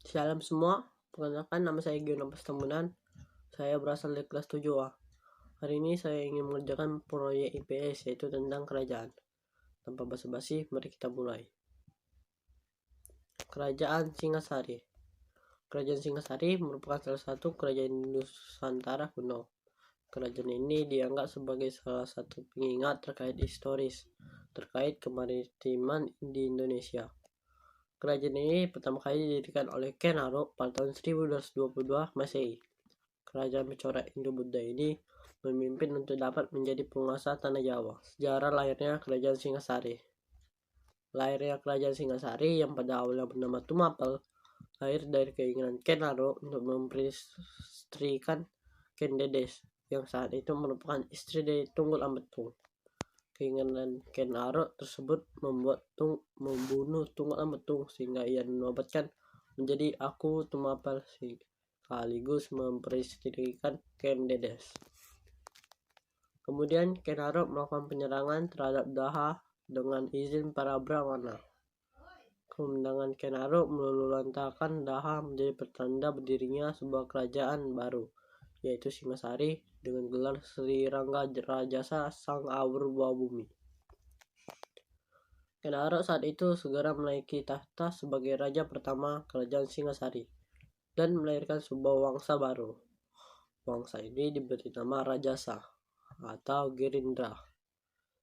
Shalom semua, perkenalkan nama saya Giono Pastambunan. Saya berasal dari kelas 7A. Hari ini saya ingin mengerjakan proyek IPS, yaitu tentang kerajaan. Tanpa basa-basi, mari kita mulai. Kerajaan Singasari. Kerajaan Singasari merupakan salah satu kerajaan Nusantara kuno. Kerajaan ini dianggap sebagai salah satu pengingat terkait historis terkait kemaritiman di Indonesia. Kerajaan ini pertama kali didirikan oleh Ken Arok pada tahun 1222 Masehi. Kerajaan mencoret Indo-Buddha ini memimpin untuk dapat menjadi penguasa tanah Jawa. Sejarah lahirnya Kerajaan Singasari. Lahirnya Kerajaan Singasari yang pada awalnya bernama Tumapel lahir dari keinginan Ken Arok untuk memperistrikan Ken Dedes yang saat itu merupakan istri dari Tunggul Ametung. Keinginan Ken Arok tersebut membunuh Tunggul Ametung sehingga ia dinobatkan menjadi Aku Tumapel sekaligus memperistrikan Ken Dedes. Kemudian Ken Arok melakukan penyerangan terhadap Daha dengan izin para Brahmana. Kemenangan Ken Arok meluluhlantarkan Daha menjadi pertanda berdirinya sebuah kerajaan baru, yaitu Singasari dengan gelar Sri Rangga Rajasa Sang Awur Bumi. Ken Arok saat itu segera menaiki tahta sebagai raja pertama kerajaan Singasari dan melahirkan sebuah wangsa baru. Wangsa ini diberi nama Rajasa atau Girindra.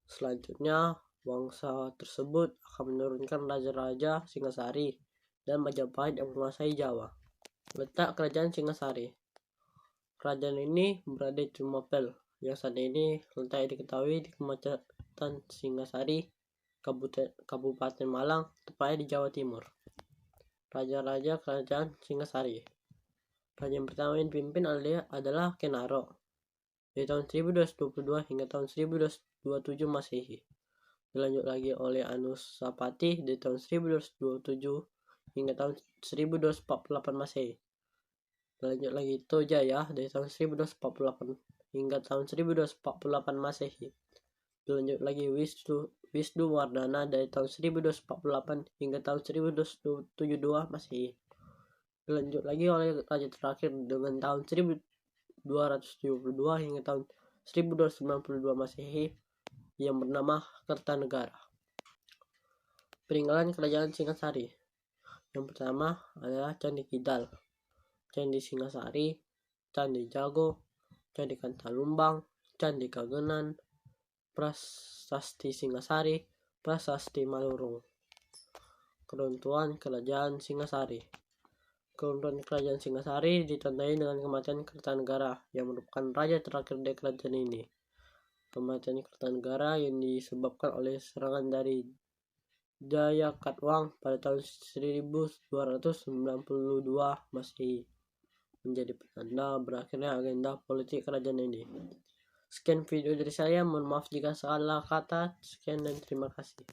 Selanjutnya, wangsa tersebut akan menurunkan raja-raja Singasari dan Majapahit yang menguasai Jawa. Letak kerajaan Singasari. Kerajaan ini berada di Tumapel, yang saat ini letaknya diketahui di Kecamatan Singasari, Kabupaten Malang, tepatnya di Jawa Timur. Raja-raja kerajaan Singasari. Raja yang pertama yang dipimpin adalah Ken Arok dari tahun 1222 hingga tahun 1227 Masehi. Dilanjut lagi oleh Anusapati dari tahun 1227 hingga tahun 1248 Masehi. Dilanjut lagi Tojaya dari tahun 1248 hingga tahun 1248 Masehi. Dilanjut lagi Wisnu Wardana dari tahun 1248 hingga tahun 1272 Masehi. Dilanjut lagi oleh raja terakhir dengan tahun 1272 hingga tahun 1292 Masehi yang bernama Kertanegara. Peninggalan kerajaan Singasari. Yang pertama adalah Candi Kidal, Candi Singasari, Candi Jago, Candi Kantalumbang, Candi Kagenan, Prasasti Singasari, Prasasti Malurung. Keruntuhan kerajaan Singasari. Keruntuhan kerajaan Singasari ditandai dengan kematian Kertanegara yang merupakan raja terakhir dari kerajaan ini. Kematian Kertanegara yang disebabkan oleh serangan dari Jayakatwang pada tahun 1292 Masehi menjadi petanda berakhirnya agenda politik kerajaan ini. Sekian video dari saya, mohon maaf jika salah kata. Sekian dan terima kasih.